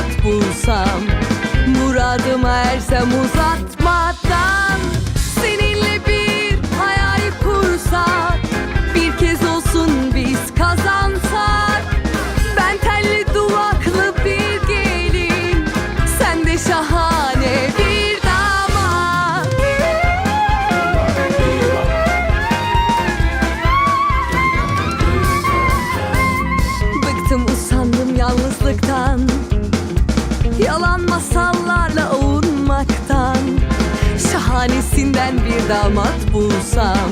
damat bulsam, muradıma ersem uzatmadan, seninle bir hayal kursak, bir kez olsun biz kazansak. Ben telli duvaklı bir gelin, sen de şahane bir damat. Bıktım usandım yalnızlıktan, yalan masallarla ovunmaktan. Şahanesinden bir damat bulsam,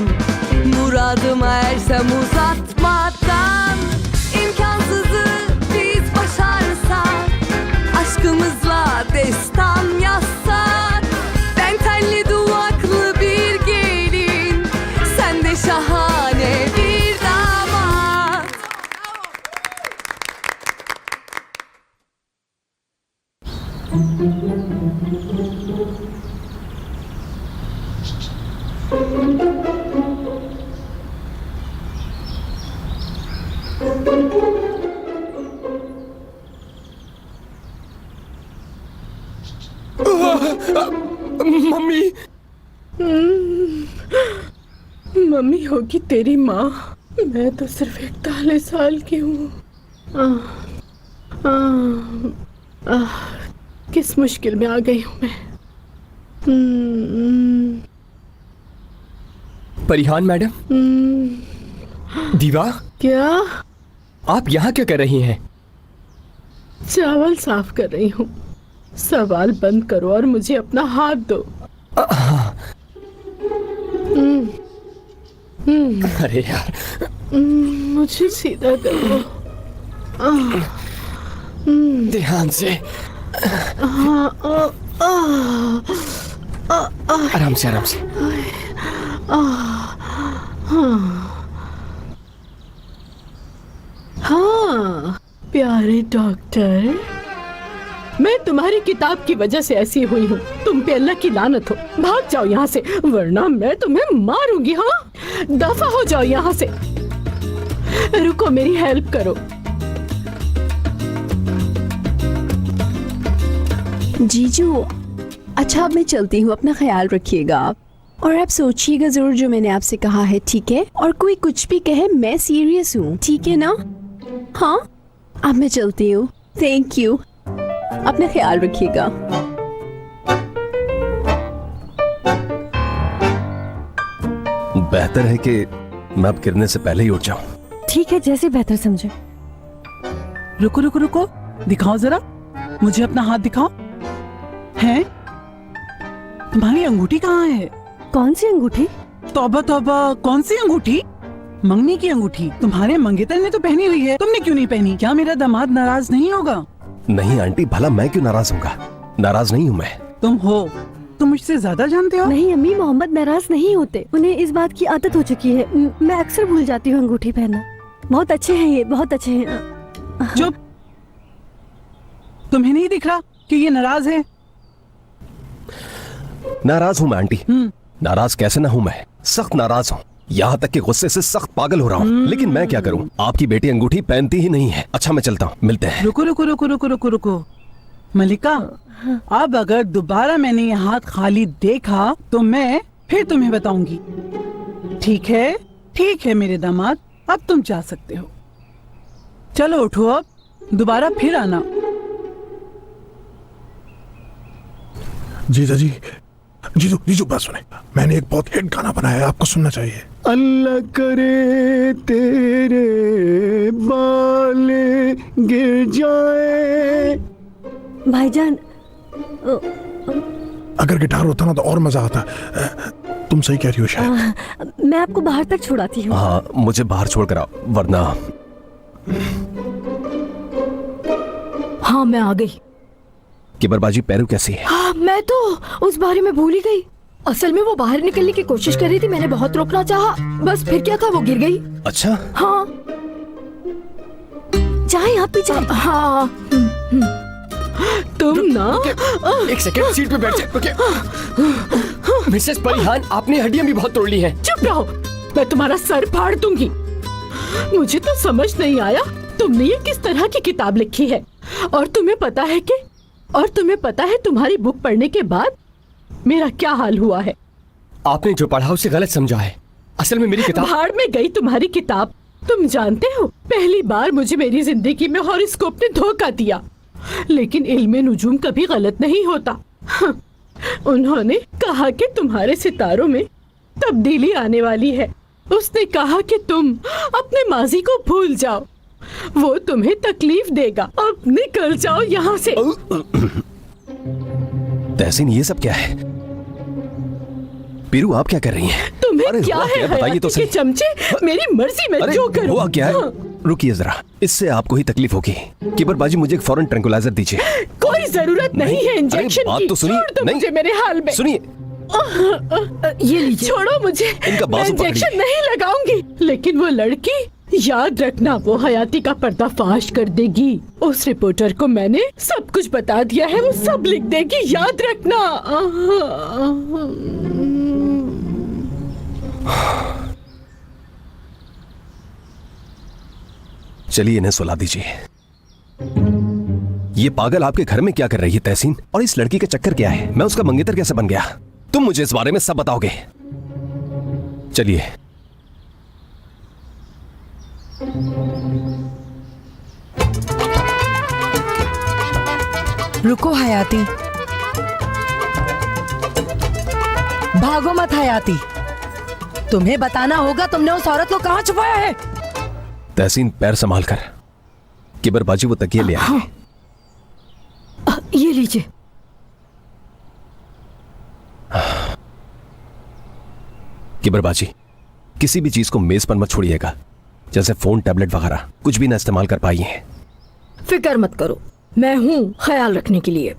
muradıma ersem uzatmadan. İmkansızı biz başarsak, aşkımızla destan yazsak. Ben telli duvaklı bir gelin, sen de şahane bir damat. Mummy mummy होगी तेरी माँ। मैं तो सिर्फ 41 साल की हूँ। किस मुश्किल में आ गई हूँ मैं। परिहान मैडम। दीवा, क्या? आप यहाँ क्या कर रही हैं? चावल साफ कर रही हूँ। सवाल बंद करो और मुझे अपना हाथ दो। अरे यार, मुझे सीधा करो। ध्यान से। आराम से आराम से। हाँ प्यारे डॉक्टर, मैं तुम्हारी किताब की वजह से ऐसी हुई हूँ। तुम पे अल्लाह की लानत हो। भाग जाओ यहाँ से, वरना मैं तुम्हें मारूंगी। हाँ, दफा हो जाओ यहाँ से। रुको, मेरी हेल्प करो। जीजू, अच्छा अब मैं चलती हूँ, अपना ख्याल रखिएगा आप। और आप सोचिएगा जरूर जो मैंने आपसे कहा है, ठीक है? और कोई कुछ भी कहे, मैं सीरियस हूँ, ठीक है ना? हाँ, अब मैं चलती हूँ। थैंक यू, अपना ख्याल रखिएगा। बेहतर है कि मैं अब गिरने से पहले ही उठ जाऊं। ठीक है, जैसे बेहतर समझे। रुको रुको रुको, दिखाओ जरा, मुझे अपना हाथ दिखाओ। हैं? तुम्हारी अंगूठी कहाँ है? कौन सी अंगूठी? तौबा तौबा, कौन सी अंगूठी? मंगनी की अंगूठी। तुम्हारे मंगेतर ने तो पहनी हुई है, तुमने क्यों नहीं पहनी? क्या मेरा दामाद नाराज नहीं होगा? नहीं आंटी, भला मैं क्यों नाराज होऊंगा? नाराज नहीं हूँ मैं। तुम हो, तुम मुझसे ज्यादा जानते हो। नहीं अम्मी, मोहम्मद नाराज नहीं होते, उन्हें इस बात की आदत हो चुकी है। मैं अक्सर भूल जाती हूँ अंगूठी पहनना। बहुत अच्छे हैं ये, बहुत अच्छे हैं। चुप, तुम्हें नहीं दिख रहा कि ये नाराज है? नाराज हूँ मैं आंटी। नाराज कैसे ना हूँ मैं, सख्त नाराज हूँ। यहाँ तक कि गुस्से से सख्त पागल हो रहा हूँ। लेकिन मैं क्या करूँ, आपकी बेटी अंगूठी पहनती ही नहीं है। अच्छा मैं चलता हूँ, मिलते हैं। रुको रुको रुको रुको रुको रुको मलिका, अब अगर दोबारा मैंने ये हाथ खाली देखा तो मैं फिर तुम्हें बताऊंगी। ठीक है मेरे दामाद, अब तुम जा सकते हो। चलो उठो, अब दोबारा फिर आना। जीजा जी, जीजू बात सुने, मैंने एक बहुत हिट गाना बनाया है, आपको सुनना चाहिए। अल्लाह करे तेरे बाले गिर जाए। भाईजान, अगर गिटार होता ना तो और मजा आता। तुम सही कह रही हो शायद। मैं आपको बाहर तक छुड़ाती हूँ। हाँ, मुझे बाहर छोड़ कर आओ, वरना। हाँ मैं आ गई। किबरबाजी पैरू कैसी है? हाँ, मैं तो उस बारे में भूल ही गई। असल में वो बाहर निकलने की कोशिश कर रही थी, मैंने बहुत रोकना चाहा, बस फिर क्या था, वो गिर गई। अच्छा। हाँ, चाहे आप भी चाहे। हाँ। तुम ना एक सेकंड, सीट पे बैठ जाए। मिसेस परिहान, आपने हड्डियां भी बहुत तोड़ ली हैं। चुप रहो, मैं तुम्हारा सर फाड़ दूंगी। मुझे तो समझ नहीं आया तुमने ये किस तरह की किताब लिखी है। और तुम्हें पता है तुम्हारी बुक पढ़ने के बाद मेरा क्या हाल हुआ है। आपने जो पढ़ा उसे गलत समझा है। असल में मेरी किताब भाड़ में गई तुम्हारी किताब। तुम जानते हो, पहली बार मुझे मेरी जिंदगी में हॉरोस्कोप ने धोखा दिया। लेकिन इल्मे नुजूम कभी गलत नहीं होता। हाँ, उन्होंने कहा कि तुम्हारे सितारों में तब्दीली आने वाली है। उसने कहा कि तुम अपने माजी को भूल जाओ, वो तुम्हें तकलीफ देगा। अब निकल जाओ यहाँ से। तहसीन, ये सब क्या है? पीरू, आप क्या कर रही हैं? तुम्हें अरे क्या हुआ है बताइए तो हयाती के सही। चमचे? मेरी मर्जी में अरे जो करूं। हुआ क्या है? हाँ, रुकिए जरा, इससे आपको ही तकलीफ होगी। किबर बाजी, मुझे एक फौरन ट्रैंकुलाइजर दीजिए। कोई जरूरत नहीं है इंजेक्शन बात की। तो सुनिए। छोड़ दो नहीं। मुझे मेरे हाल में। सुनिए, ये लीजिए। छोड़ो मुझे। इनका मैं बाजू पकड़िए। इंजेक्शन नहीं लगाऊंगी। लेकिन वो लड़की, याद रखना, वो हयाती का पर्दाफाश कर देगी। उस रिपोर्टर को मैंने सब कुछ बता दिया है, वो सब लिख देगी, याद रखना। चलिए इन्हें सुला दीजिए। ये पागल आपके घर में क्या कर रही है तहसीन? और इस लड़की का चक्कर क्या है? मैं उसका मंगेतर कैसे बन गया? तुम मुझे इस बारे में सब बताओगे। चलिए। रुको हयाती, भागो मत हयाती। तुम्हें बताना होगा तुमने उस औरत को कहाँ छुपाया है। तहसीन, पैर संभाल कर। किबर बाजी, वो तकिए ले आए। ये लीजिए। किबर बाजी, किसी भी चीज को मेज पर मत छोड़िएगा, जैसे फोन, टैबलेट वगैरह कुछ भी ना इस्तेमाल कर पाई हैं। फिक्र मत करो, मैं हूँ ख्याल रखने के लिए।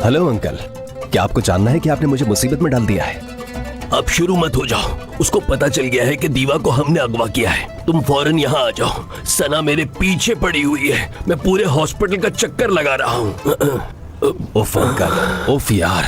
हेलो अंकल, क्या आपको जानना है कि आपने मुझे मुसीबत में डाल दिया है? अब शुरू मत हो जाओ। उसको पता चल गया है कि दीवा को हमने अगवा किया है। तुम फौरन यहाँ आ जाओ। सना मेरे पीछे पड़ी हुई है। मैं पूरे हॉस्पिटल का चक्कर लगा रहा हूँ। उफ अंकल, उफ यार।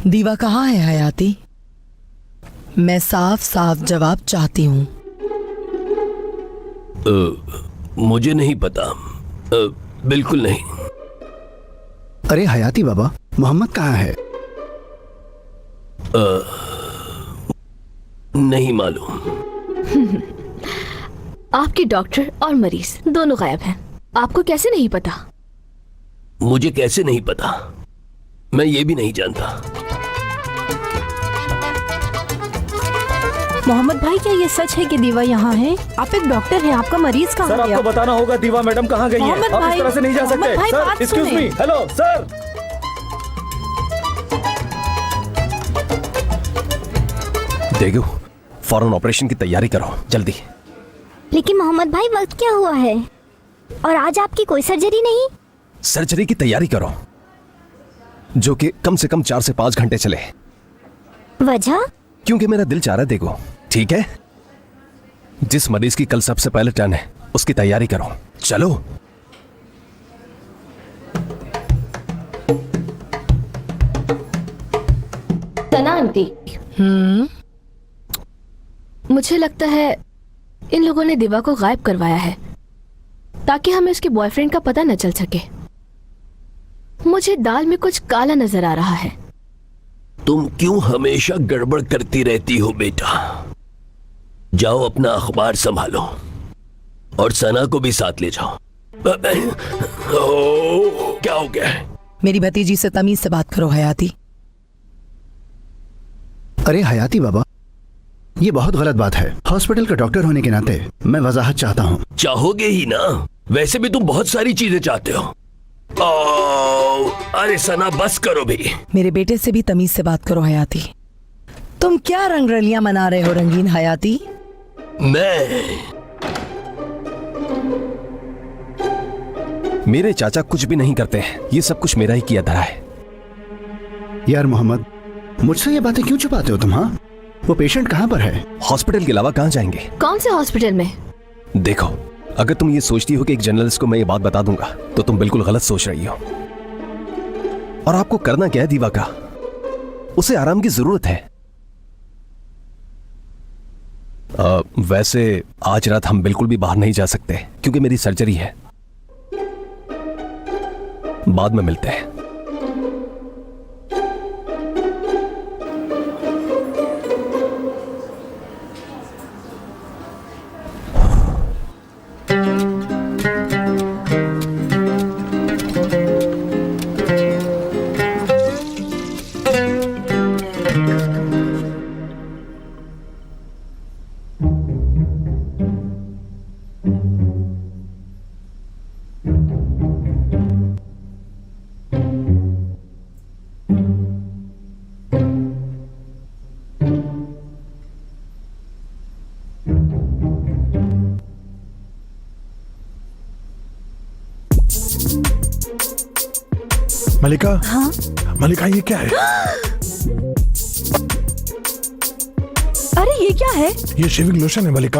दीवा कहाँ है हयाती? मैं साफ साफ जवाब चाहती हूँ। मुझे नहीं पता। बिल्कुल नहीं। अरे हयाती बाबा, मोहम्मद कहाँ है? नहीं मालूम। आपके डॉक्टर और मरीज दोनों गायब हैं। आपको कैसे नहीं पता? मुझे कैसे नहीं पता, मैं ये भी नहीं जानता। मोहम्मद भाई, क्या ये सच है कि दीवा यहाँ है? आप एक डॉक्टर हैं, आपका मरीज कहाँ सर, गया? आपको बताना होगा दीवा मैडम कहाँ गई मोहम्मद है। आप भाई, इस तरह से नहीं जा मोहम्मद सकते। भाई, सर, बात एक्सक्यूज सुने। मी। Hello sir. देखो, फौरन ऑपरेशन की तैयारी करो, जल्दी। लेकिन मोहम्मद भाई, वक्त क्या हुआ है और आज आपकी कोई सर्जरी नहीं? सर्जरी की तैयारी करो, जो कि कम से कम 4 से 5 घंटे चले। वजह? क्योंकि मेरा दिल चाह रहा है। देखो, ठीक है? जिस मरीज की कल सबसे पहले टर्न है, उसकी तैयारी करो। चलो। सना आंटी, मुझे लगता है इन लोगों ने दीवा को गायब करवाया है ताकि हमें उसके बॉयफ्रेंड का पता न चल सके। मुझे दाल में कुछ काला नजर आ रहा है। तुम क्यों हमेशा गड़बड़ करती रहती हो बेटा? जाओ अपना अखबार संभालो और सना को भी साथ ले जाओ। क्या हो गया है? मेरी भतीजी से तमीज से बात करो हयाती। अरे हयाती बाबा, ये बहुत गलत बात है। हॉस्पिटल का डॉक्टर होने के नाते मैं वजाहत चाहता हूँ। चाहोगे ही ना, वैसे भी तुम बहुत सारी चीजें चाहते हो। अरे सना, बस करो भी। मेरे बेटे से भी तमीज से बात करो हयाती। तुम क्या रंगरलियां मना रहे हो रंगीन हयाती? मैं मेरे चाचा कुछ भी नहीं करते हैं, ये सब कुछ मेरा ही किया धरा है। यार मोहम्मद, मुझसे ये बातें क्यों छुपाते हो तुम? हाँ, वो पेशेंट कहाँ पर है? हॉस्पिटल के अलावा कहाँ जाएंगे? कौन से हॉस्पिटल में? देखो, अगर तुम ये सोचती हो कि एक जर्नलिस्ट को मैं ये बात बता दूंगा तो तुम बिल्कुल गलत सोच रही हो। और आपको करना क्या है दीवा का? उसे आराम की जरूरत है। वैसे आज रात हम बिल्कुल भी बाहर नहीं जा सकते क्योंकि मेरी सर्जरी है। बाद में मिलते हैं। मलिका। हाँ? मलिका, ये क्या है? अरे ये क्या है? ये शेविंग लोशन है मलिका।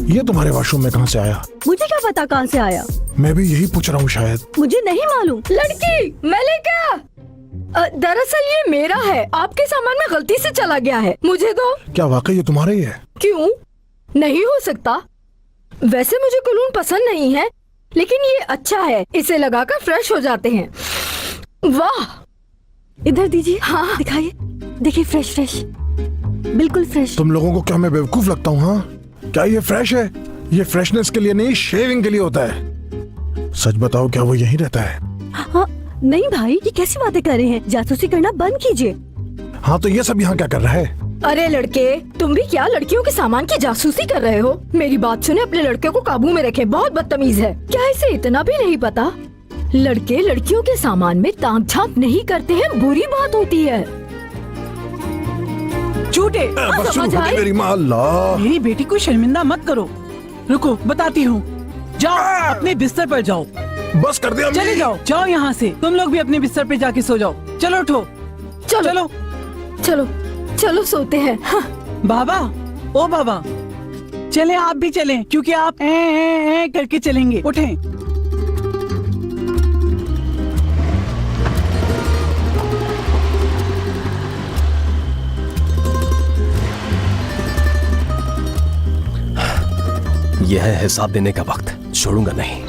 ये तुम्हारे वॉशरूम में कहाँ से आया? मुझे क्या पता कहाँ से आया? मैं भी यही पूछ रहा हूँ शायद। मुझे नहीं मालूम। लड़की मलिका, दरअसल ये मेरा है, आपके सामान में गलती से चला गया है, मुझे दो। क्या वाकई ये तुम्हारा ही है? क्यों नहीं हो सकता? वैसे मुझे कुलून पसंद नहीं है, लेकिन ये अच्छा है, इसे लगाकर फ्रेश हो जाते हैं। वाह, इधर दीजिए। हाँ दिखाइए, देखिए फ्रेश फ्रेश, बिल्कुल फ्रेश। तुम लोगों को क्या मैं बेवकूफ लगता हूँ? हाँ, क्या ये फ्रेश है? ये फ्रेशनेस के लिए नहीं, शेविंग के लिए होता है। सच बताओ, क्या वो यहीं रहता है? हाँ, नहीं भाई, ये कैसी बातें कर रहे हैं? जासूसी करना बंद कीजिए। हाँ, तो ये सब यहाँ क्या कर रहा है? अरे लड़के, तुम भी क्या लड़कियों के सामान की जासूसी कर रहे हो? मेरी बात सुने, अपने लड़के को काबू में रखे, बहुत बदतमीज है। क्या इसे इतना भी नहीं पता? लड़के लड़कियों के सामान में ताक झांक नहीं करते हैं, बुरी बात होती है। झूठे। बस शुरू हो गई मेरी माँ। अल्लाह, मेरी बेटी को शर्मिंदा मत करो। रुको, बताती हूँ। जाओ अपने बिस्तर पर जाओ। बस कर दिया। चले जाओ, जाओ यहाँ से। तुम लोग भी अपने बिस्तर पे जाके सो जाओ। चलो उठो, चलो चलो चलो चलो सोते हैं। हाँ। बाबा, ओ बाबा, चले आप भी चलें, क्योंकि आप ए करके चलेंगे। उठें। यह है हिसाब देने का वक्त, छोड़ूंगा नहीं।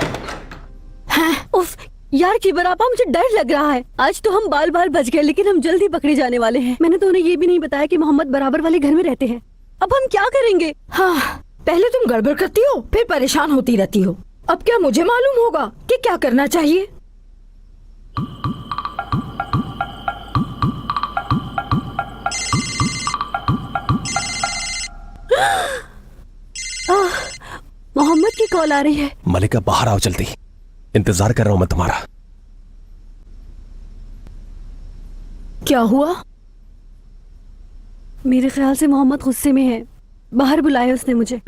उफ, यार किबरापा, मुझे डर लग रहा है। आज तो हम बाल बाल बच गए, लेकिन हम जल्दी पकड़े जाने वाले हैं। मैंने तो उन्हें ये भी नहीं बताया कि मोहम्मद बराबर वाले घर में रहते हैं। अब हम क्या करेंगे? हाँ, पहले तुम गड़बड़ करती हो, फिर परेशान होती रहती हो। अब क्या मुझे मालूम होगा कि क्या करना चाहिए? मोहम्मद की कॉल आ रही है। मलिका, बाहर आओ जल्दी, इंतजार कर रहा हूं मैं तुम्हारा। क्या हुआ? मेरे ख्याल से मोहम्मद गुस्से में है, बाहर बुलाया उसने मुझे।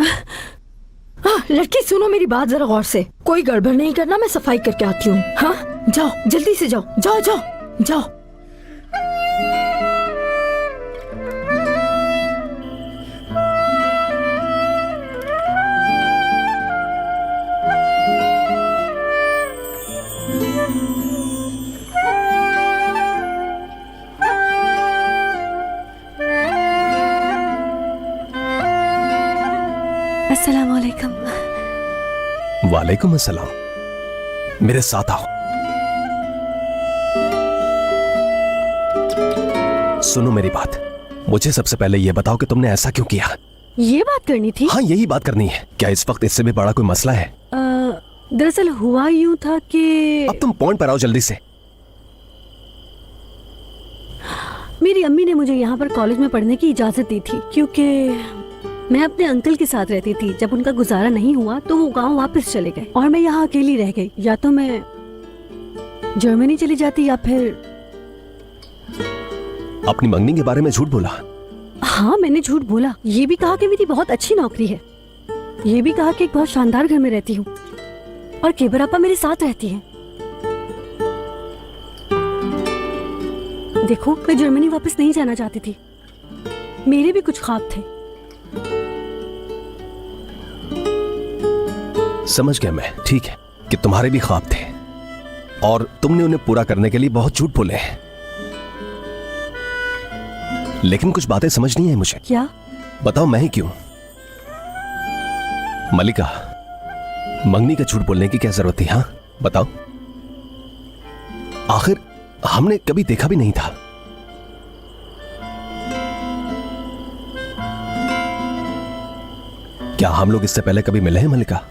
लड़की सुनो मेरी बात जरा गौर से, कोई गड़बड़ नहीं करना, मैं सफाई करके आती हूँ। हाँ, जाओ जल्दी से जाओ, जाओ जाओ जाओ। अस्सलाम वालेकुम। वालेकुम अस्सलाम। मेरे साथ आओ। सुनो मेरी बात, मुझे सबसे पहले ये बताओ कि तुमने ऐसा क्यों किया? ये बात करनी थी? हाँ, यही बात करनी है। क्या इस वक्त इससे भी बड़ा कोई मसला है? दरअसल हुआ यूं था कि अब तुम पॉइंट पर आओ जल्दी से। मेरी अम्मी ने मुझे यहाँ पर कॉलेज में पढ़ने की इजाजत दी थी, क्योंकि मैं अपने अंकल के साथ रहती थी। जब उनका गुजारा नहीं हुआ तो वो गांव वापस चले गए और मैं यहाँ अकेली रह गई। या तो मैं जर्मनी चली जाती या फिर। अपनी मंगनी के बारे में झूठ बोला? हाँ, मैंने झूठ बोला। ये भी कहा कि मेरी बहुत अच्छी नौकरी है, ये भी कहा कि एक बहुत शानदार घर में रहती हूँ, और केबर आपा मेरे साथ रहती है। देखो, मैं जर्मनी वापस नहीं जाना चाहती थी। मेरे भी कुछ ख्वाब थे। समझ गया मैं, ठीक है, कि तुम्हारे भी ख्वाब थे और तुमने उन्हें पूरा करने के लिए बहुत झूठ बोले हैं। लेकिन कुछ बातें समझ नहीं आई मुझे। क्या? बताओ, मैं ही क्यों? मलिका, मंगनी का झूठ बोलने की क्या जरूरत थी? हाँ बताओ, आखिर हमने कभी देखा भी नहीं था। क्या हम लोग इससे पहले कभी मिले हैं मलिका?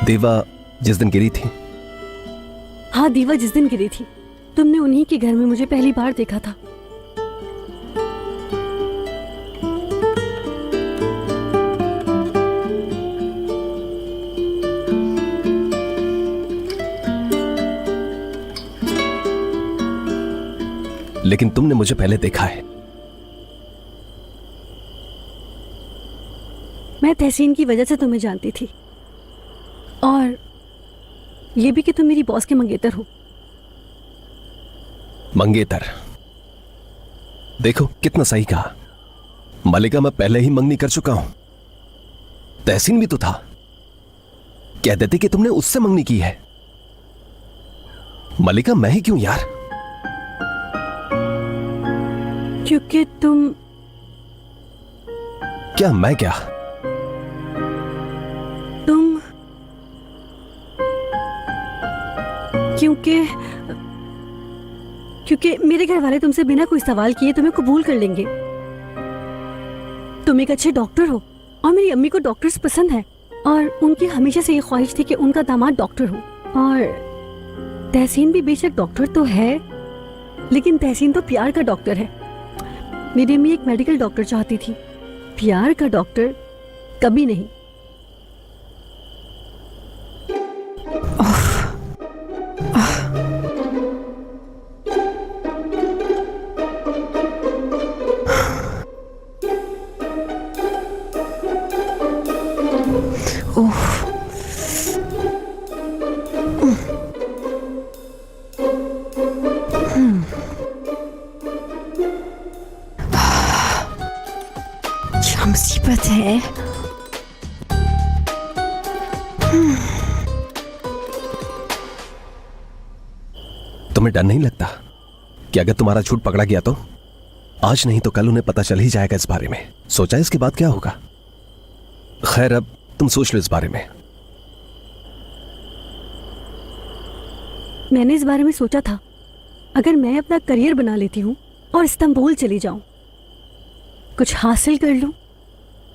देवा जिस दिन गिरी थी। हाँ, दीवा जिस दिन गिरी थी, तुमने उन्हीं के घर में मुझे पहली बार देखा था। लेकिन तुमने मुझे पहले देखा है। मैं तहसीन की वजह से तुम्हें जानती थी, और ये भी कि तुम मेरी बॉस के मंगेतर हो। मंगेतर? देखो कितना सही कहा मलिका, मैं पहले ही मंगनी कर चुका हूं। तहसीन भी तो था, कह देते कि तुमने उससे मंगनी की है। मलिका, मैं ही क्यों यार? क्योंकि तुम... क्या मैं क्या? तुम... क्योंकि मेरे घर वाले तुमसे बिना कोई सवाल किए तुम्हें कबूल कर लेंगे। तुम एक अच्छे डॉक्टर हो और मेरी अम्मी को डॉक्टर्स पसंद है, और उनकी हमेशा से ये ख्वाहिश थी कि उनका दामाद डॉक्टर हो। और तहसीन भी बेशक डॉक्टर तो है, लेकिन तहसीन तो प्यार का डॉक्टर है। मेरी अम्मी एक मेडिकल डॉक्टर चाहती थी, प्यार का डॉक्टर कभी नहीं। क्या मुसीबत है। तुम्हें डर नहीं लगता कि अगर तुम्हारा झूठ पकड़ा गया तो? आज नहीं तो कल उन्हें पता चल ही जाएगा इस बारे में। सोचा इसके बाद क्या होगा? खैर, अब तुम सोच लो इस बारे में। मैंने इस बारे में सोचा था, अगर मैं अपना करियर बना लेती हूँ और इस्तांबुल चली जाऊं, कुछ हासिल कर लूं,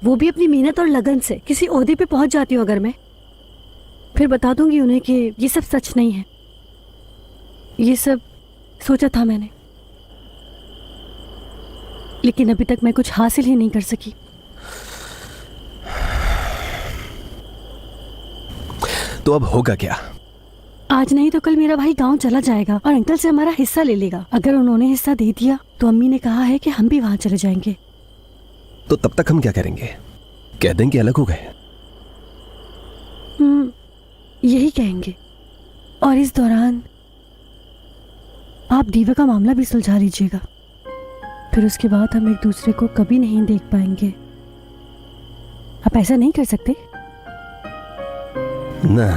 वो भी अपनी मेहनत और लगन से किसी ओहदे पे पहुंच जाती हूँ अगर मैं, फिर बता दूंगी उन्हें कि ये सब सच नहीं है। ये सब सोचा था मैंने, लेकिन अभी तक मैं कुछ हासिल ही नहीं कर सकी। तो अब होगा क्या? आज नहीं तो कल मेरा भाई गांव चला जाएगा और अंकल से हमारा हिस्सा ले लेगा। अगर उन्होंने हिस्सा दे दिया तो अम्मी ने कहा है कि हम भी वहां चले जाएंगे। तो तब तक हम क्या करेंगे? कह देंगे अलग हो गए? यही कहेंगे, और इस दौरान आप दीवा का मामला भी सुलझा लीजिएगा। फिर उसके बाद हम एक दूसरे को कभी नहीं देख पाएंगे। आप ऐसा नहीं कर सकते? ना,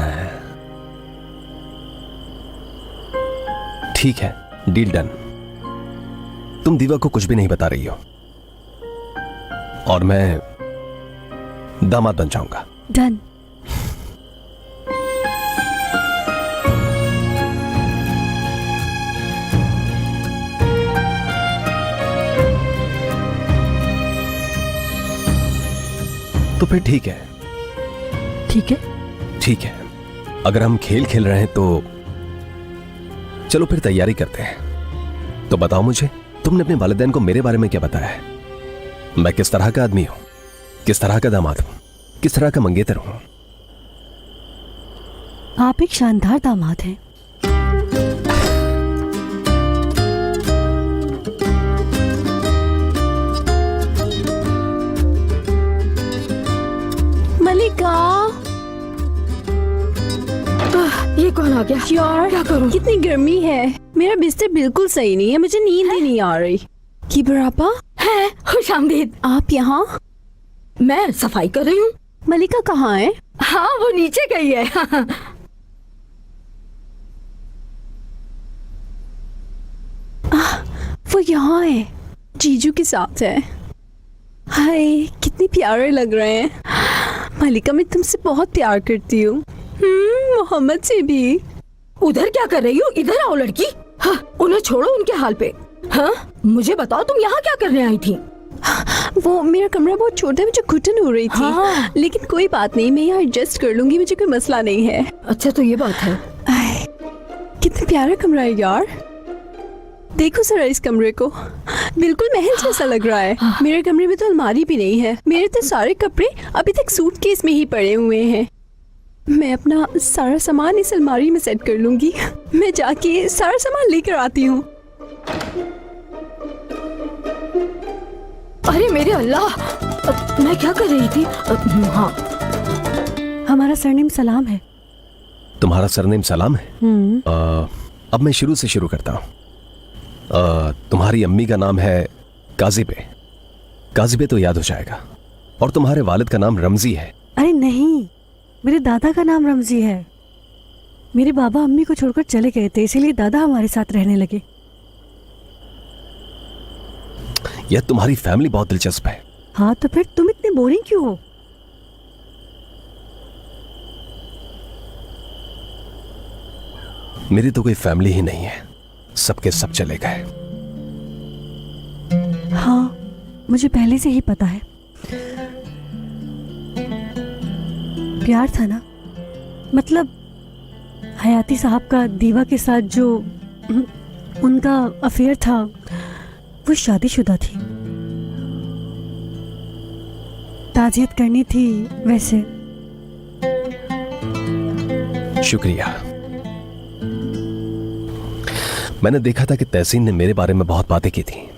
ठीक है, डील डन। तुम दीवा को कुछ भी नहीं बता रही हो और मैं दामाद बन जाऊंगा। डन। तो फिर ठीक है। ठीक है? ठीक है, अगर हम खेल खेल रहे हैं तो चलो फिर तैयारी करते हैं। तो बताओ मुझे, तुमने अपने वालिदैन को मेरे बारे में क्या बताया है? मैं किस तरह का आदमी हूं, किस तरह का दामाद हूं, किस तरह का मंगेतर हूं? आप एक शानदार दामाद हैं। मलिका, कौन आ गया? यार क्या करूं? कितनी गर्मी है, मेरा बिस्तर बिल्कुल सही नहीं है, मुझे नींद ही नहीं आ रही। की बरापा है खुशामदीद। आप यहाँ? मैं सफाई कर रही हूँ। मलिका कहाँ है? हाँ वो नीचे गई है। वो यहाँ है, जीजू के साथ है। हाय कितनी प्यारे लग रहे हैं। मलिका मैं तुमसे बहुत प्यार करती हूँ, मोहम्मद से भी। उधर क्या कर रही हो? इधर आओ लड़की। हाँ, उन्हें छोड़ो उनके हाल पे। हाँ मुझे बताओ तुम यहाँ क्या करने आई थी? वो मेरा कमरा बहुत छोटा है, मुझे घुटन हो रही थी। हाँ। लेकिन कोई बात नहीं, मैं यहाँ एडजस्ट कर लूंगी, मुझे कोई मसला नहीं है। अच्छा तो ये बात है। कितना प्यारा कमरा है यार, देखो जरा इस कमरे को, बिल्कुल महल जैसा लग रहा है। मेरे कमरे में तो अलमारी भी नहीं है, मेरे तो सारे कपड़े अभी तक सूटकेस में ही पड़े हुए हैं। मैं अपना सारा सामान इस अलमारी में सेट कर लूंगी। मैं जाके सारा सामान लेकर आती हूँ। अरे मेरे अल्लाह, मैं क्या कर रही थी? हाँ हमारा सरनेम सलाम है। तुम्हारा सरनेम सलाम है? अब मैं शुरू से शुरू करता हूँ। तुम्हारी अम्मी का नाम है काजिबे। काजिबे तो याद हो जाएगा। और तुम्हारे वालिद का नाम रमजी है। अरे नहीं, मेरे दादा का नाम रमजी है। मेरे बाबा अम्मी को छोड़कर चले गए थे, इसीलिए दादा हमारे साथ रहने लगे। यह तुम्हारी फैमिली बहुत दिलचस्प है। हाँ तो फिर तुम इतने बोरिंग क्यों हो? मेरी तो कोई फैमिली ही नहीं है, सबके सब चले गए। हाँ मुझे पहले से ही पता है। प्यार था ना, मतलब हयाती साहब का दीवा के साथ जो उनका अफेयर था वो शादीशुदा थी। ताजियत करनी थी वैसे। शुक्रिया। मैंने देखा था कि तहसीन ने मेरे बारे में बहुत बातें की थी।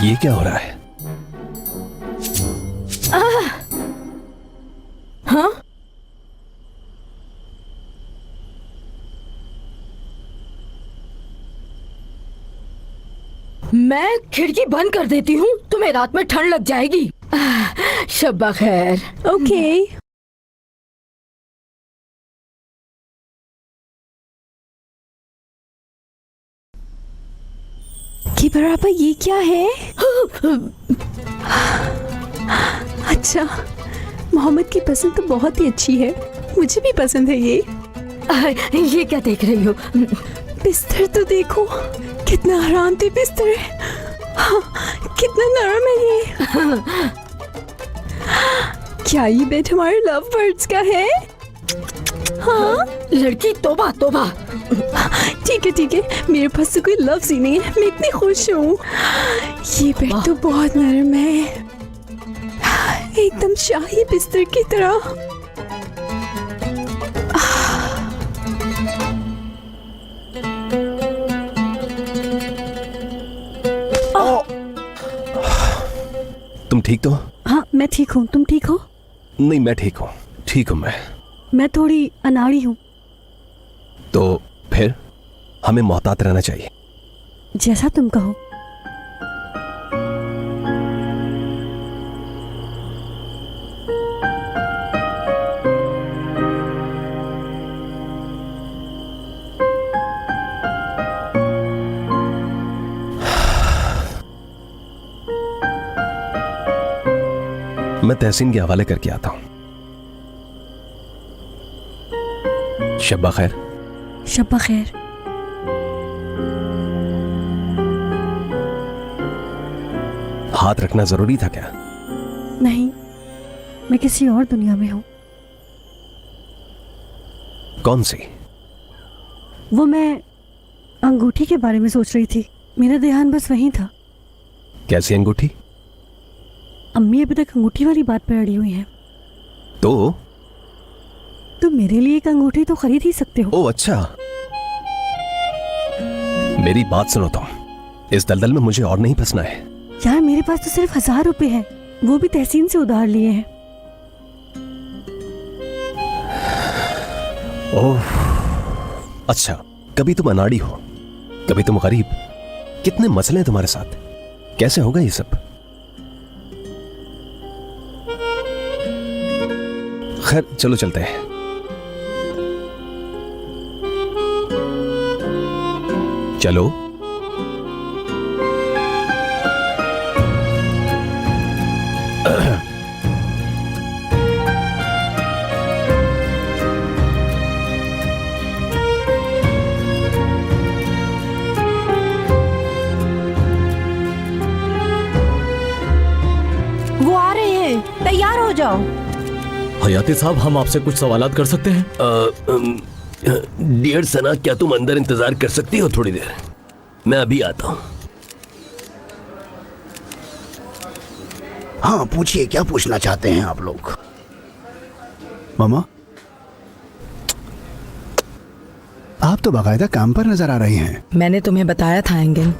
ये क्या हो रहा है? हाँ मैं खिड़की बंद कर देती हूँ, तुम्हें रात में ठंड लग जाएगी। शब्बा खैर। ओके। की बराबर ये क्या है? अच्छा, मोहम्मद की पसंद तो बहुत ही अच्छी है, मुझे भी पसंद है ये। ये क्या देख रही हो? बिस्तर तो देखो, कितना आरामदेह बिस्तर है। हाँ, कितना नरम है ये। क्या ये बेड हमारे लव बर्ड्स का है? हाँ लड़की तोबा तोबा। ठीक है, मेरे पास तो कोई लफ्ज ही नहीं है, मैं इतनी खुश हूँ। ये बेड तो बहुत नरम है, एकदम शाही बिस्तर की तरह। तुम ठीक तो? हाँ मैं ठीक हूँ, तुम ठीक हो? नहीं मैं ठीक हूँ मैं थोड़ी अनाड़ी हूँ। तो फिर हमें मोहतात रहना चाहिए। जैसा तुम कहो। मैं तहसीन के हवाले करके आता हूं। शब्बा खैर। शब्बा खैर। हाथ रखना जरूरी था क्या? नहीं, मैं किसी और दुनिया में हूं। कौन सी? वो मैं अंगूठी के बारे में सोच रही थी, मेरा ध्यान बस वहीं था। कैसी अंगूठी? अम्मी अभी तक अंगूठी वाली बात पर अड़ी हुई है। तो तुम मेरे लिए एक अंगूठी तो खरीद ही सकते हो। ओ अच्छा, मेरी बात सुनो तुम, इस दलदल में मुझे और नहीं फंसना है। यार मेरे पास तो सिर्फ 1000 रुपए है, वो भी तहसीन से उधार लिए हैं। ओह अच्छा, कभी तुम अनाड़ी हो, कभी तुम गरीब। कितने मसले हैं तुम्हारे साथ, कैसे होगा ये सब? खैर चलो चलते हैं। चलो। वो आ रहे हैं, तैयार हो जाओ। हयाती साहब, हम आपसे कुछ सवालात कर सकते हैं? डियर सना, क्या तुम अंदर इंतजार कर सकती हो थोड़ी देर? मैं अभी आता हूँ। हाँ पूछिए, क्या पूछना चाहते हैं आप लोग? मामा, आप तो बाकायदा काम पर नजर आ रही हैं। मैंने तुम्हें बताया था एंगल,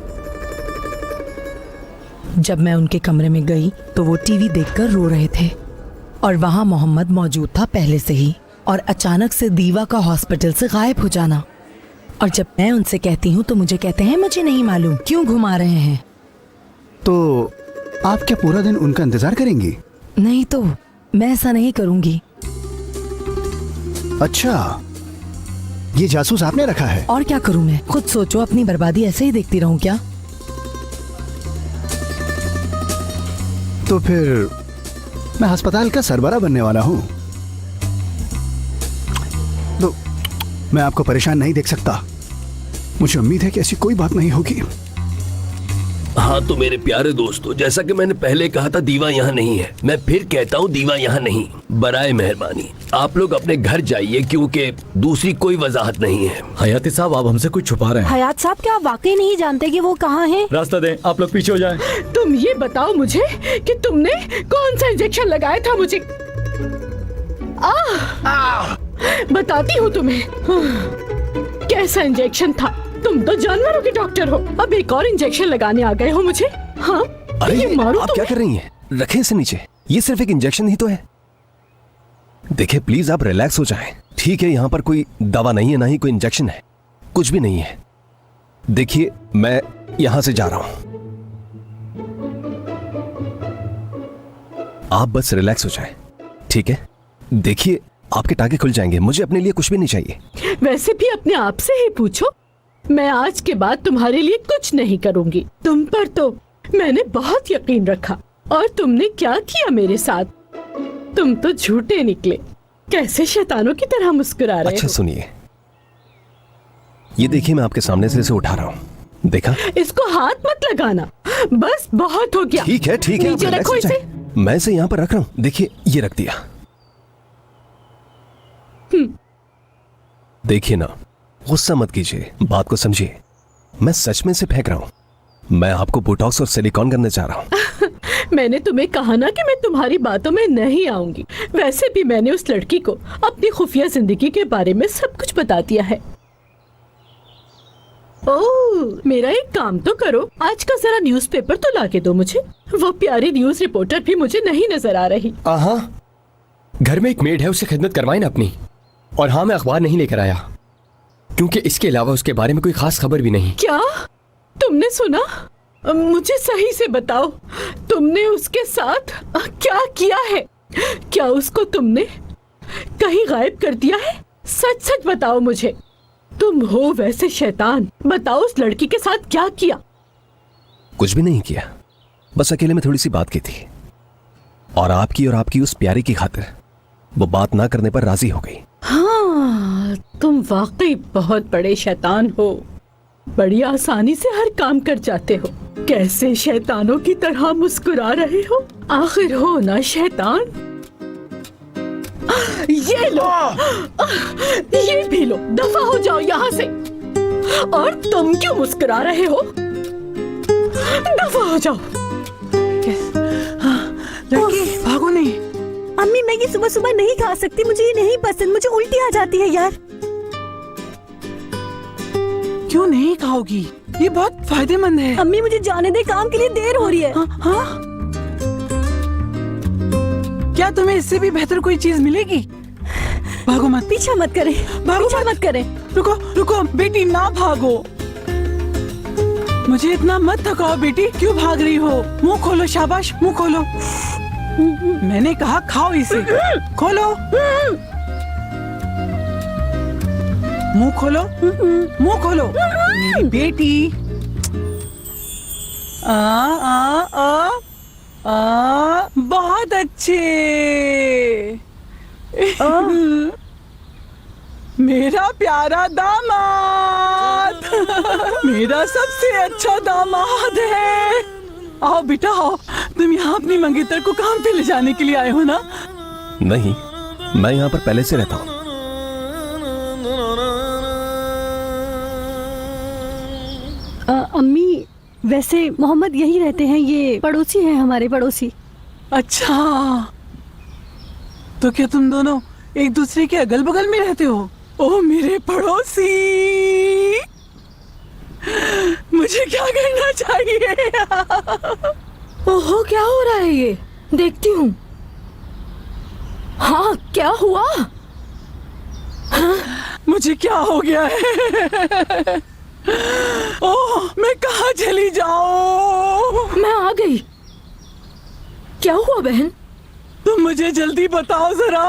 जब मैं उनके कमरे में गई तो वो टीवी देखकर रो रहे थे और वहाँ मोहम्मद मौजूद था पहले से ही, और अचानक से दीवा का हॉस्पिटल से गायब हो जाना। और जब मैं उनसे कहती हूँ तो मुझे कहते हैं मुझे नहीं मालूम क्यों घुमा रहे हैं। तो आप क्या पूरा दिन उनका इंतजार करेंगी? नहीं तो मैं ऐसा नहीं करूँगी। अच्छा, ये जासूस आपने रखा है? और क्या करूँ मैं, खुद सोचो, अपनी बर्बादी ऐसे ही देखती रहूँ क्या? तो फिर मैं अस्पताल का सरबरा बनने वाला हूँ, तो मैं आपको परेशान नहीं देख सकता। मुझे उम्मीद है कि ऐसी कोई बात नहीं होगी। हाँ तो मेरे प्यारे दोस्तों, जैसा कि मैंने पहले कहा था, दीवा यहाँ नहीं है। मैं फिर कहता हूँ, दीवा यहाँ नहीं। बराए मेहरबानी आप लोग अपने घर जाइए, क्योंकि दूसरी कोई वजाहत नहीं है। हयाती साहब, आप हमसे कुछ छुपा रहे हैं। हयात साहब, क्या आप वाकई नहीं जानते कि वो कहाँ हैं? रास्ता दें, आप लोग पीछे हो जाएं। तुम ये बताओ मुझे कि तुमने कौन सा इंजेक्शन लगाया था मुझे। बताती हूँ तुम्हें। कैसा इंजेक्शन था? तुम तो जानवरों के डॉक्टर हो, अब एक और इंजेक्शन लगाने आ गए हो मुझे। हाँ अरे ये मारो आप क्या कर रही हैं? रखें इसे नीचे, ये सिर्फ एक इंजेक्शन ही तो है। देखिए प्लीज आप रिलैक्स हो जाएं। ठीक है, यहाँ पर कोई दवा नहीं है, ना ही कोई इंजेक्शन है, कुछ भी नहीं है। देखिए मैं यहाँ से जा रहा हूँ, आप बस रिलैक्स हो जाएं, ठीक है? देखिए आपके टांके खुल जाएंगे, मुझे अपने लिए कुछ भी नहीं चाहिए। वैसे भी अपने आप से ही पूछो, मैं आज के बाद तुम्हारे लिए कुछ नहीं करूंगी। तुम पर तो मैंने बहुत यकीन रखा, और तुमने क्या किया मेरे साथ? तुम तो झूठे निकले। कैसे शैतानों की तरह मुस्कुरा रहे अच्छा हो। सुनिए, ये देखिए मैं आपके सामने से इसे उठा रहा हूँ, देखा? इसको हाथ मत लगाना, बस बहुत हो गया। ठीक है ठीक है, नीचे आप रखो relax हो इसे। जाएं। मैं इसे यहाँ पर रख रहा हूँ, देखिए ये रख दिया। देखिए ना, गुस्सा मत कीजिए, बात को समझिए। मैं सच में इसे फेंक रहा हूँ। मैं आपको बोटॉक्स और सिलिकॉन करने जा रहा हूँ। मैंने तुम्हें कहा ना कि मैं तुम्हारी बातों में नहीं आऊंगी। वैसे भी मैंने उस लड़की को अपनी खुफिया जिंदगी के बारे में सब कुछ बता दिया है। ओह, मेरा एक काम तो करो, आज का जरा न्यूज़पेपर तो लाके दो मुझे। वो प्यारी न्यूज रिपोर्टर भी मुझे नहीं नजर आ रही। हाँ, घर में एक मेड है, उससे खिदमत करवाए ना अपनी। और हाँ, मैं अखबार नहीं लेकर आया, क्योंकि इसके अलावा उसके बारे में कोई खास खबर भी नहीं। क्या तुमने सुना? मुझे सही से बताओ, तुमने उसके साथ क्या किया है? क्या उसको तुमने कहीं गायब कर दिया है? सच सच बताओ मुझे। तुम हो वैसे शैतान, बताओ उस लड़की के साथ क्या किया? कुछ भी नहीं किया, बस अकेले में थोड़ी सी बात की थी, और आपकी उस प्यारी की खातिर वो बात ना करने पर राजी हो गई। हाँ, तुम वाकई बहुत बड़े शैतान हो। बड़ी आसानी से हर काम कर जाते हो। कैसे शैतानों की तरह मुस्कुरा रहे हो? आखिर हो ना शैतान। ये लो, ये भी लो, दफा हो जाओ यहाँ से। और तुम क्यों मुस्कुरा रहे हो? दफा हो जाओ। लड़की भागो नहीं। अम्मी, मैं ये सुबह सुबह नहीं खा सकती, मुझे ये नहीं पसंद, मुझे उल्टी आ जाती है यार। क्यों नहीं खाओगी? ये बहुत फायदेमंद है। अम्मी मुझे जाने दे, काम के लिए देर हो रही है। हाँ? क्या तुम्हें इससे भी बेहतर कोई चीज मिलेगी? भागो मत, पीछा मत करे, भागो पीछा मत करे। रुको रुको बेटी, ना भागो। मुझे इतना मत थकाओ बेटी, क्यों भाग रही हो? मुंह खोलो, शाबाश, मुंह खोलो। मैंने कहा खाओ इसे, खोलो मुंह खोलो, मुंह खोलो मेरी बेटी। बहुत अच्छे। मेरा प्यारा दामाद, मेरा सबसे अच्छा दामाद है। आओ बेटा आओ, तुम यहाँ अपनी मंगेतर को काम पे ले जाने के लिए आए हो ना? नहीं, मैं यहाँ पर पहले से रहता हूँ। अम्मी वैसे मोहम्मद यही रहते हैं, ये पड़ोसी हैं, हमारे पड़ोसी। अच्छा, तो क्या तुम दोनों एक दूसरे के अगल बगल में रहते हो? ओह मेरे पड़ोसी, मुझे क्या करना चाहिए? ओहो, क्या हो रहा है ये? देखती हूँ। हाँ, क्या हुआ? मुझे क्या हो गया है? ओह, मैं कहाँ चली जाऊँ? मैं आ गई। क्या हुआ बहन? तुम मुझे जल्दी बताओ जरा,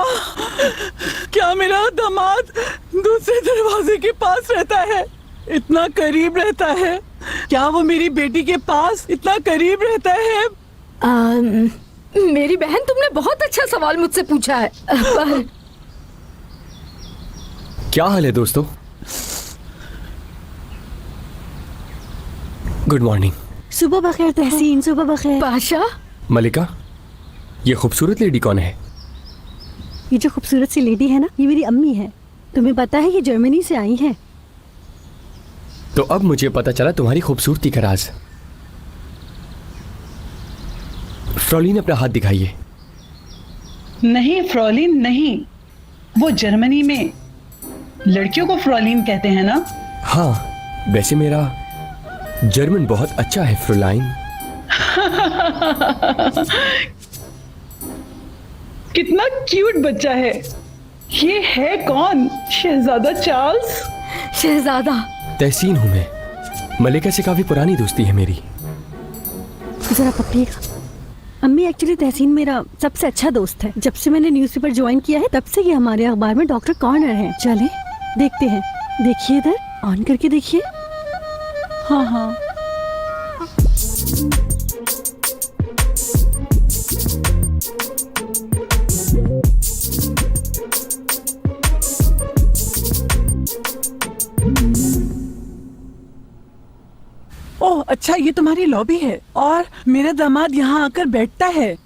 क्या मेरा दामाद दूसरे दरवाजे के पास रहता है? इतना करीब रहता है? क्या वो मेरी बेटी के पास इतना करीब रहता है? मेरी बहन, तुमने बहुत अच्छा सवाल मुझसे पूछा है, पर क्या हाल है दोस्तों? Good morning. सुबह बखैर तहसीन, सुबह बखैर। पाशा, मलिका, ये खूबसूरत लेडी कौन है? ये जो खूबसूरत सी लेडी है ना, ये मेरी अम्मी है। तुम्हें पता है ये जर्मनी से आई है। तो अब मुझे पता चला तुम्हारी खूबसूरती का राज। फ्रॉलिन, अपना हाथ दिखाइए। नहीं फ्रॉलिन नहीं, वो जर्मनी में लड़कियों को फ्रॉलिन कहते हैं ना? हाँ, वैसे मेरा जर्मन बहुत अच्छा है फ्रोलाइन। कितना क्यूट बच्चा है। ये है कौन? शहजादा चार्ल्स? शहजादा तहसीन हूँ मैं। मलिका से काफी पुरानी दोस्ती है मेरी। जरा पकड़िएगा। अम्मी, एक्चुअली तहसीन मेरा सबसे अच्छा दोस्त है। जब से मैंने न्यूज़पेपर ज्वाइन किया है तब से ये हमारे अखबार में डॉक्टर कॉर्नर है। चले देखते हैं। देखिए इधर, ऑन करके देखिए। हाँ हाँ, ओह अच्छा, ये तुम्हारी लॉबी है और मेरा दामाद यहाँ आकर बैठता है।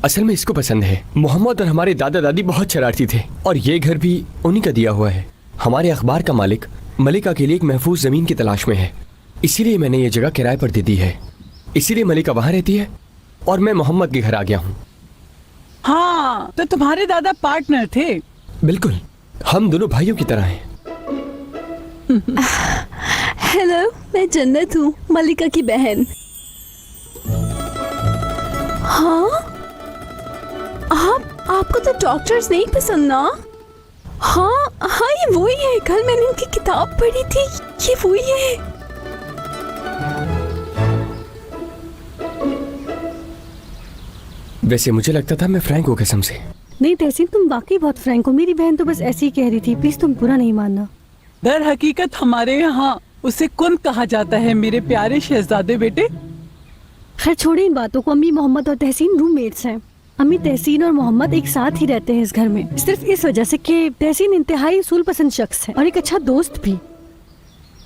असल में इसको पसंद है। मोहम्मद और हमारे दादा दादी बहुत शरारती थे और ये घर भी उन्हीं का दिया हुआ है। हमारे अखबार का मालिक मलिका के लिए एक महफूज जमीन की तलाश में है, इसीलिए मैंने ये जगह किराए पर दे दी है। इसीलिए मलिका वहाँ रहती है और मैं मोहम्मद के घर आ गया हूँ। हाँ, तो तुम्हारे दादा पार्टनर थे? बिल्कुल, हम दोनों भाइयों की तरह हैं। हेलो, मैं जन्नत हूँ, मलिका की बहन। हाँ, आपको तो डॉक्टर्स नहीं पसंद ना? हाँ हाँ, ये वही है। कल मैंने इनकी किताब पढ़ी थी, ये वही है। वैसे मुझे लगता था मैं फ्रैंक हूँ कसम से। नहीं तहसीन, तुम वाकई बहुत फ्रैंक हो। मेरी बहन तो बस ऐसे ही कह रही थी, प्लीज तुम बुरा नहीं मानना। दर हकीकत हमारे यहाँ उसे कुन कहा जाता है मेरे प्यारे शहजादे बेटे। खैर छोड़े इन बातों को। अम्मी, मोहम्मद और तहसीन रूममेट्स हैं। अम्मी, तहसीन और मोहम्मद एक साथ ही रहते हैं इस घर में, सिर्फ इस वजह से कि तहसीन इंतहाई उसूल पसंद शख्स है और एक अच्छा दोस्त भी,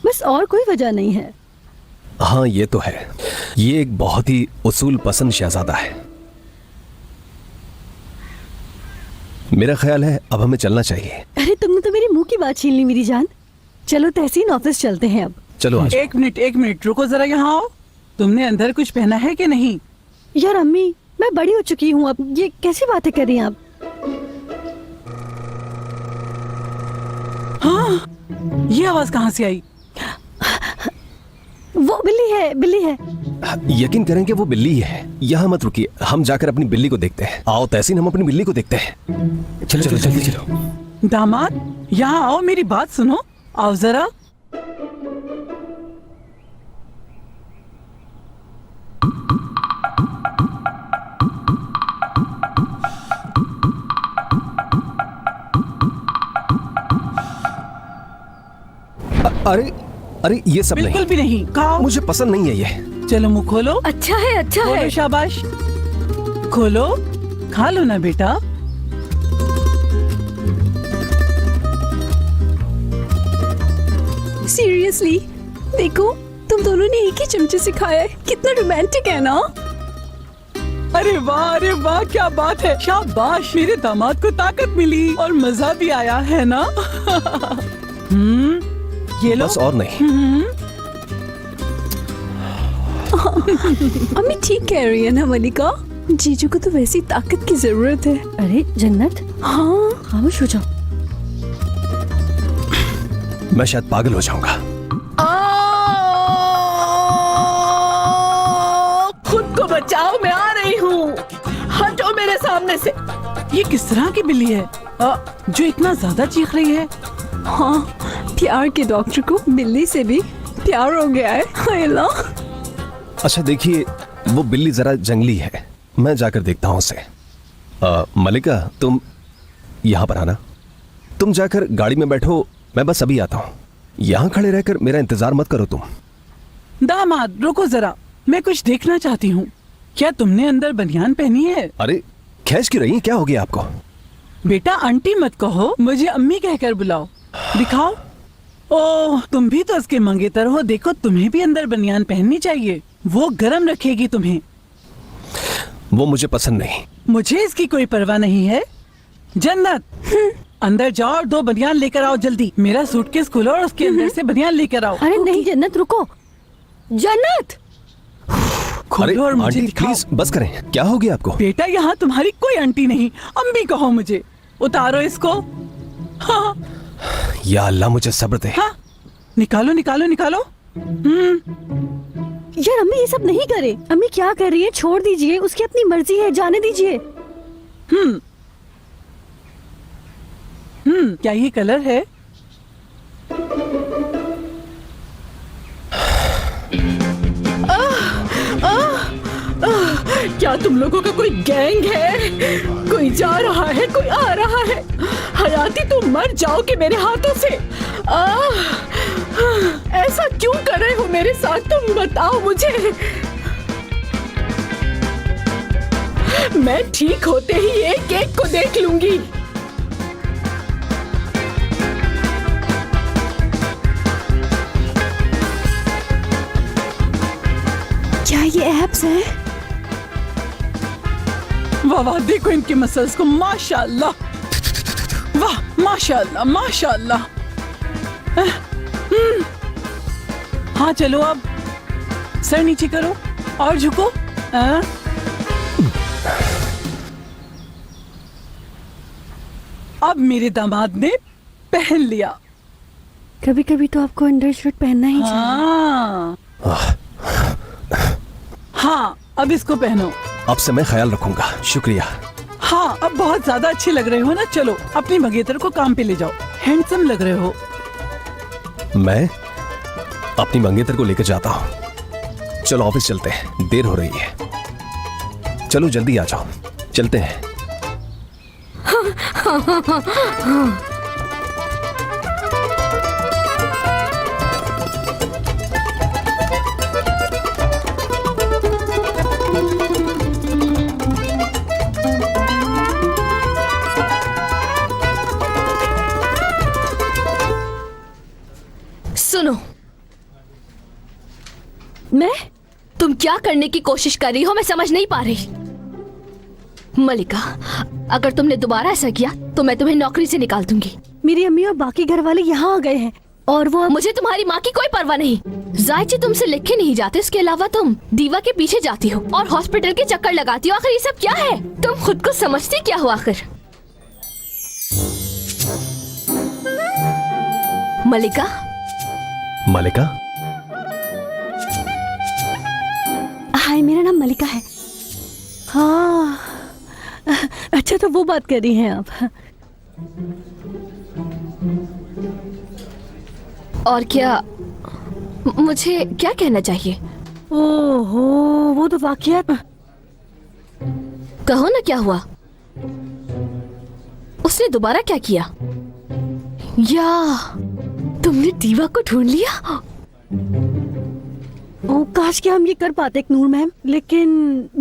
बस और कोई वजह नहीं है। हाँ ये तो है, ये एक बहुत ही उसूल पसंद शहजादा है। मेरा ख्याल है अब हमें चलना चाहिए। अरे तुमने तो मेरे मुंह की बात छीन ली मेरी जान। चलो तहसीन, ऑफिस चलते हैं अब। चलो आज। एक मिनट रुको जरा, यहाँ आओ। तुमने अंदर कुछ पहना है कि नहीं? यार अम्मी, मैं बड़ी हो चुकी हूँ अब, ये कैसी बातें कर रही हैं आप? हाँ, ये आवाज कहाँ से आई? वो बिल्ली है। यकीन करें कि वो बिल्ली ही है। यहाँ मत रुकिए, हम जाकर अपनी बिल्ली को देखते हैं। आओ तहसीन, हम अपनी बिल्ली को देखते हैं। चलो चलो जल्दी चलो। दामाद, यहाँ आओ, मेरी बात सुनो, आओ जरा। अरे अरे ये सब बिल्कुल नहीं, भी नहीं। खाओ। मुझे पसंद नहीं है ये। चलो मुंह खोलो। अच्छा है, अच्छा खोलो, है। शाबाश। खोलो, खा लो ना बेटा। सीरियसली देखो, तुम दोनों ने एक ही चमचे से खाया है। कितना रोमांटिक है ना। अरे वाह, क्या बात है। शाबाश, मेरे दामाद को ताकत मिली और मजा भी आया है ना। ये लो। बस और नहीं। अम्मी ठीक कह रही है ना मलिका, जीजू को तो वैसी ताकत की जरूरत है। अरे जन्नत, हाँ खामोश हो जाओ। मैं शायद पागल हो जाऊंगा। खुद को बचाओ, मैं आ रही हूँ। हटो मेरे सामने से। ये किस तरह की बिल्ली है जो इतना ज्यादा चीख रही है? हाँ, प्यार के डॉक्टर को बिल्ली से भी प्यार हो गया है। हाय अल्लाह। अच्छा देखिए, वो बिल्ली जरा जंगली है, मैं जाकर देखता हूँ उसे। मलिका, तुम यहाँ पर आना। तुम जाकर गाड़ी में बैठो, मैं बस अभी आता हूँ। यहाँ खड़े रहकर मेरा इंतजार मत करो तुम। दामाद रुको जरा, मैं कुछ देखना चाहती हूँ। क्या तुमने अंदर बनियान पहनी है? अरे खींच क्यों रही है, क्या हो गया आपको? बेटा आंटी मत कहो, मुझे अम्मी कहकर बुलाओ। दिखाओ। ओह, तुम भी तो उसके मंगेतर हो। देखो, तुम्हें भी अंदर बनियान पहननी चाहिए, वो गर्म रखेगी तुम्हें। वो मुझे पसंद नहीं। मुझे इसकी कोई परवाह नहीं है। जन्नत, अंदर जाओ और 2 बनियान लेकर आओ जल्दी। मेरा सूटकेस खोलो और उसके अंदर से बनियान लेकर आओ। अरे नहीं जन्नत, रुको। जन्नत, अरे खोलो और मुझे आंटी दिखाओ। प्लीज बस करें, क्या हो गया आपको? बेटा, यहाँ तुम्हारी कोई आंटी नहीं, अम्मी कहो मुझे। उतारो इसको। हाँ या अल्लाह, मुझे सब्र दे। हाँ, निकालो निकालो निकालो। यार अम्मी ये सब नहीं करे। अम्मी क्या कर रही है? छोड़ दीजिए, उसकी अपनी मर्जी है, जाने दीजिए। क्या ये कलर है? क्या तुम लोगों का कोई गैंग है? कोई जा रहा है, कोई आ रहा है। हयाती, तुम मर जाओगे मेरे हाथों से। ऐसा क्यों कर रहे हो मेरे साथ? तुम बताओ मुझे। मैं ठीक होते ही एक एक को देख लूंगी। क्या ये एब्स है? वाह वाह, देखो इनके मसल्स को, माशाल्लाह। वाह, माशाल्लाह माशाल्लाह। हाँ चलो, अब सर नीचे करो और झुको। अब मेरे दामाद ने पहन लिया। कभी कभी तो आपको अंडरशर्ट पहनना ही चाहिए। हाँ, अब इसको पहनो। अब से मैं ख्याल रखूंगा, शुक्रिया। हाँ, अब बहुत ज्यादा अच्छे लग रहे हो ना। चलो अपनी मंगेतर को काम पे ले जाओ, हैंडसम लग रहे हो। मैं अपनी मंगेतर को लेकर जाता हूँ। चलो ऑफिस चलते हैं, देर हो रही है। चलो जल्दी आ जाओ, चलते हैं। सुनो, तुम क्या करने की कोशिश कर रही हो मैं समझ नहीं पा रही। मलिका, अगर तुमने दोबारा ऐसा किया तो मैं तुम्हें नौकरी से निकाल दूंगी। मेरी अम्मी और बाकी घर वाले यहाँ आ गए हैं और वो मुझे तुम्हारी माँ की कोई परवाह नहीं। जायची तुमसे लिखे नहीं जाते, इसके अलावा तुम दीवा के पीछे जाती हो और हॉस्पिटल के चक्कर लगाती हो। आखिर ये सब क्या है? तुम खुद को समझती क्या हो आखिर? मलिका? मलिका? हाय, मेरा नाम मलिका है। हाँ, अच्छा तो वो बात कर रही हैं आप। और क्या, मुझे क्या कहना चाहिए? ओहो, वो तो वाकया। कहो ना क्या हुआ? उसने दोबारा क्या किया? या तुमने दीवा को ढूंढ लिया? ओ, काश कि हम ये कर पाते नूर मैम, लेकिन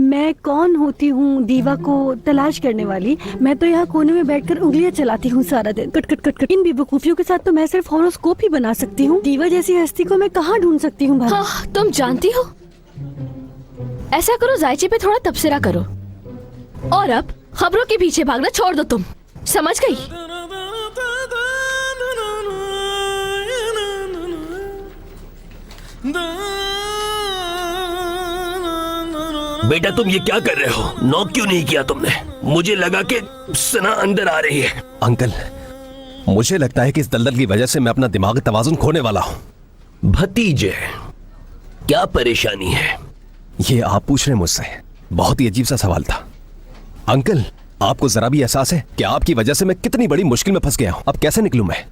मैं कौन होती हूँ दीवा को तलाश करने वाली। मैं तो यहाँ कोने में बैठकर उंगलियां चलाती हूँ सारा दिन, कट कट कट कट। इन बेवकूफियों के साथ तो मैं सिर्फ हॉरोस्कोप ही बना सकती हूँ। दीवा जैसी हस्ती को मैं कहाँ ढूंढ सकती हूँ? हाँ, तुम जानती हो, ऐसा करो, जायचे पे थोड़ा तबसरा करो और अब खबरों के पीछे भागना छोड़ दो। तुम समझ गई? बेटा तुम ये क्या कर रहे हो? नॉक क्यों नहीं किया तुमने? मुझे लगा कि सना अंदर आ रही है। अंकल, मुझे लगता है कि इस दलदल की वजह से मैं अपना दिमागी तवाजुन खोने वाला हूँ। भतीजे, क्या परेशानी है? ये आप पूछ रहे हैं मुझसे? बहुत ही अजीब सा सवाल था। अंकल, आपको जरा भी एहसास है कि आपकी वजह से मैं कितनी बड़ी मुश्किल में फंस गया हूँ? अब कैसे निकलूं मैं?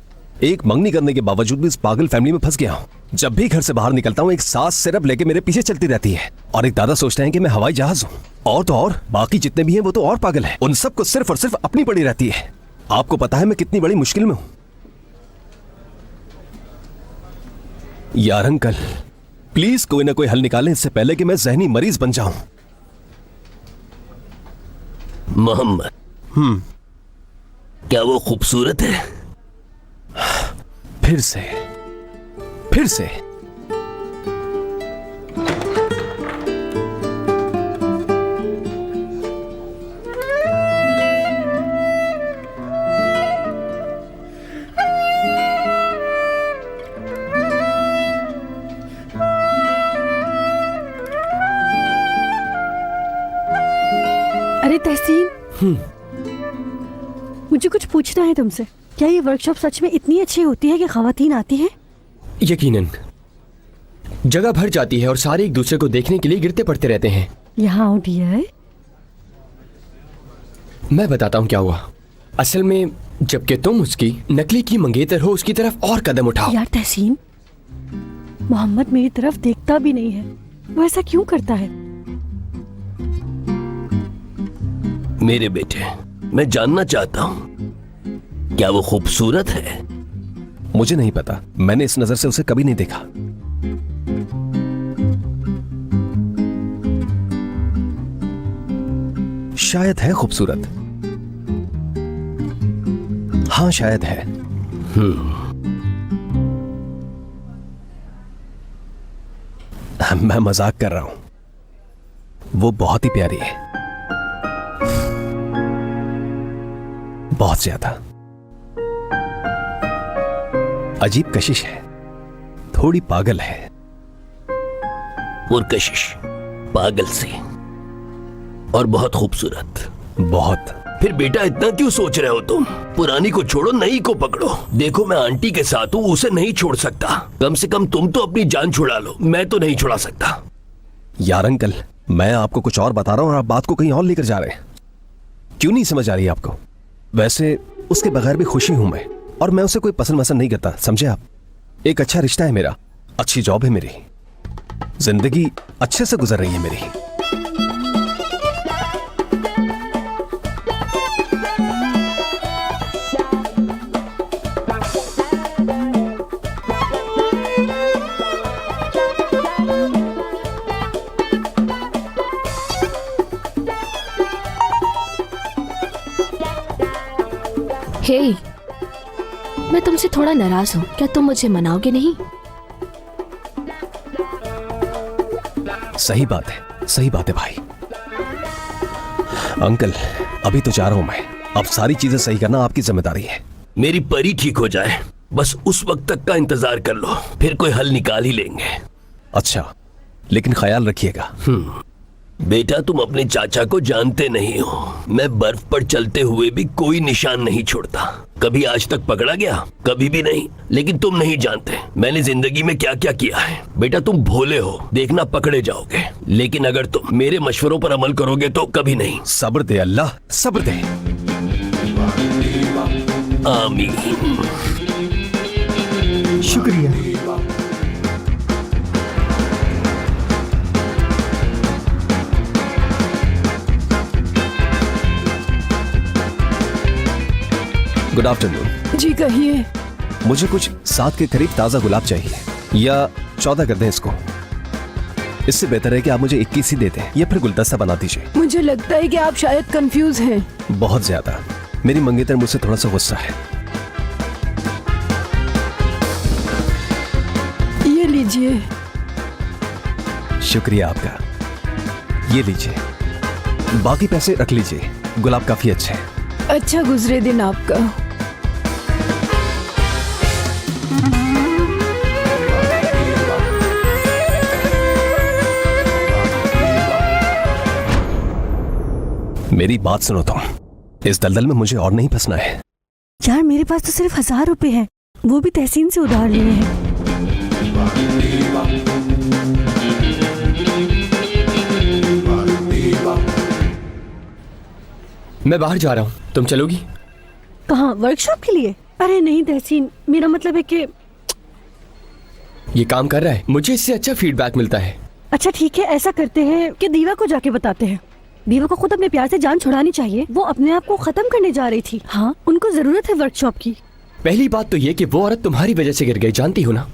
एक मंगनी करने के बावजूद भी इस पागल फैमिली में फंस गया हूँ। जब भी घर से बाहर निकलता हूँ एक सास सिर्फ लेके मेरे पीछे चलती रहती है, और एक दादा सोचते हैं कि मैं हवाई जहाज हूँ। और तो और बाकी जितने भी हैं वो तो और पागल हैं। उन सबको सिर्फ और सिर्फ अपनी पड़ी रहती है। आपको पता है मैं कितनी बड़ी मुश्किल में हूँ? यार अंकल, प्लीज कोई ना कोई हल निकालें इससे पहले कि मैं जहनी मरीज बन जाऊं। मोहम्मद, क्या वो खूबसूरत है? फिर से अरे तहसीन, मुझे कुछ पूछना है तुमसे। क्या ये वर्कशॉप सच में इतनी अच्छी होती है कि खवातीन आती हैं? यकीनन। जगह भर जाती है और सारे एक दूसरे को देखने के लिए गिरते पड़ते रहते हैं। यहाँ आओ डियर। मैं बताता हूँ क्या हुआ। असल में जबकि तुम उसकी नकली की मंगेतर हो, उसकी तरफ और कदम उठाओ। यार तहसीन, मोहम्मद मेरी तरफ देखता भी नहीं है। वो ऐसा क्यों करता है? मेरे बेटे, मैं जानना चाहता हूँ, क्या वो खूबसूरत है? मुझे नहीं पता, मैंने इस नजर से उसे कभी नहीं देखा। शायद है खूबसूरत, हाँ शायद है। मैं मजाक कर रहा हूं। वो बहुत ही प्यारी है, बहुत ज्यादा। अजीब कशिश है, थोड़ी पागल है। और कशिश पागल सी और बहुत खूबसूरत। बहुत। फिर बेटा इतना क्यों सोच रहे हो तुम? पुरानी को छोड़ो, नई को पकड़ो। देखो मैं आंटी के साथ हूँ, उसे नहीं छोड़ सकता। कम से कम तुम तो अपनी जान छुड़ा लो, मैं तो नहीं छुड़ा सकता। यार अंकल, मैं आपको कुछ और बता रहा हूँ और आप बात को कहीं और लेकर जा रहे हैं। क्यों नहीं समझ आ रही आपको? वैसे उसके बगैर भी खुशी हूं मैं, और मैं उसे कोई पसंद वसंद नहीं करता, समझे आप? एक अच्छा रिश्ता है मेरा, अच्छी जॉब है मेरी, जिंदगी अच्छे से गुजर रही है मेरी। हे, मैं तुमसे थोड़ा नाराज हूँ, क्या तुम मुझे मनाओगे नहीं? सही बात है भाई। अंकल, अभी तो जा रहा हूं मैं, अब सारी चीजें सही करना आपकी जिम्मेदारी है। मेरी परी ठीक हो जाए, बस उस वक्त तक का इंतजार कर लो, फिर कोई हल निकाल ही लेंगे। अच्छा, लेकिन ख्याल रखिएगा। बेटा तुम अपने चाचा को जानते नहीं हो। मैं बर्फ पर चलते हुए भी कोई निशान नहीं छोड़ता। कभी आज तक पकड़ा गया? कभी भी नहीं। लेकिन तुम नहीं जानते मैंने जिंदगी में क्या क्या किया है। बेटा तुम भोले हो, देखना पकड़े जाओगे। लेकिन अगर तुम मेरे मशवरों पर अमल करोगे तो कभी नहीं। सब्र दे अल्लाह, सब्र दे। आमीन। शुक्रिया। Good afternoon. जी कहिए। मुझे कुछ 7 के करीब ताज़ा गुलाब चाहिए, या 14 कर दें इसको। इससे बेहतर है कि आप मुझे 21 ही दे दें, या फिर गुलदस्ता बना दीजिए। मुझे लगता है कि आप शायद कंफ्यूज हैं। बहुत ज्यादा। मेरी मंगेतर मुझसे थोड़ा सा गुस्सा है। ये लीजिए। शुक्रिया आपका, ये लीजिए। बाकी पैसे रख लीजिए, गुलाब काफी अच्छे हैं। अच्छा गुजरे दिन आपका। मेरी बात सुनो तुम, इस दलदल में मुझे और नहीं फंसना है। यार मेरे पास तो सिर्फ 1000 रुपए है, वो भी तहसीन से उधार लिए हैं। मैं बाहर जा रहा हूँ, तुम चलोगी? कहाँ, वर्कशॉप के लिए? अरे नहीं तहसीन, मेरा मतलब है कि ये काम कर रहा है, मुझे इससे अच्छा फीडबैक मिलता है। अच्छा ठीक है, ऐसा करते हैं कि दीवा को जाके बताते हैं। दीवा को खुद अपने प्यार से जान छुड़ानी चाहिए। वो अपने आप को खत्म करने जा रही थी। हाँ, उनको जरूरत है वर्कशॉप की। पहली बात तो ये कि वो औरत तुम्हारी वजह से गिर गई, जानती हो ना।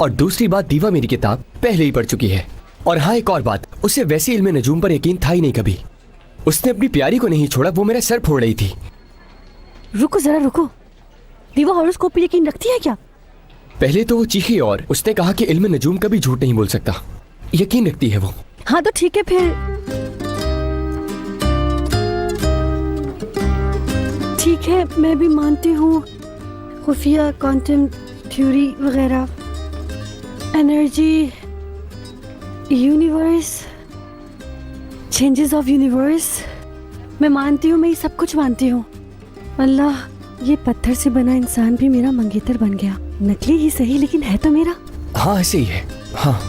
और दूसरी बात, दीवा मेरी किताब पहले ही पढ़ चुकी है। और हाँ, एक और बात, उसे वैसे इल्म नजूम पर यकीन था ही नहीं कभी। उसने अपनी प्यारी को नहीं छोड़ा, वो मेरा सर फोड़ रही थी। रुको जरा रुको, दीवा हॉरोस्कोप पे यकीन रखती है क्या? पहले तो वो चीखी और उसने कहा कि इल्म नजूम कभी झूठ नहीं बोल सकता। यकीन रखती है वो। हाँ तो ठीक है फिर, ठीक है, मैं भी मानती हूँ खुफिया क्वांटम थ्योरी वगैरह, energy, universe, changes of universe. मैं मानती हूँ, मैं ये सब कुछ मानती हूँ। अल्लाह, ये पत्थर से बना इंसान भी मेरा मंगेतर बन गया। नकली ही सही, लेकिन है तो मेरा। हाँ ऐसे ही है। हाँ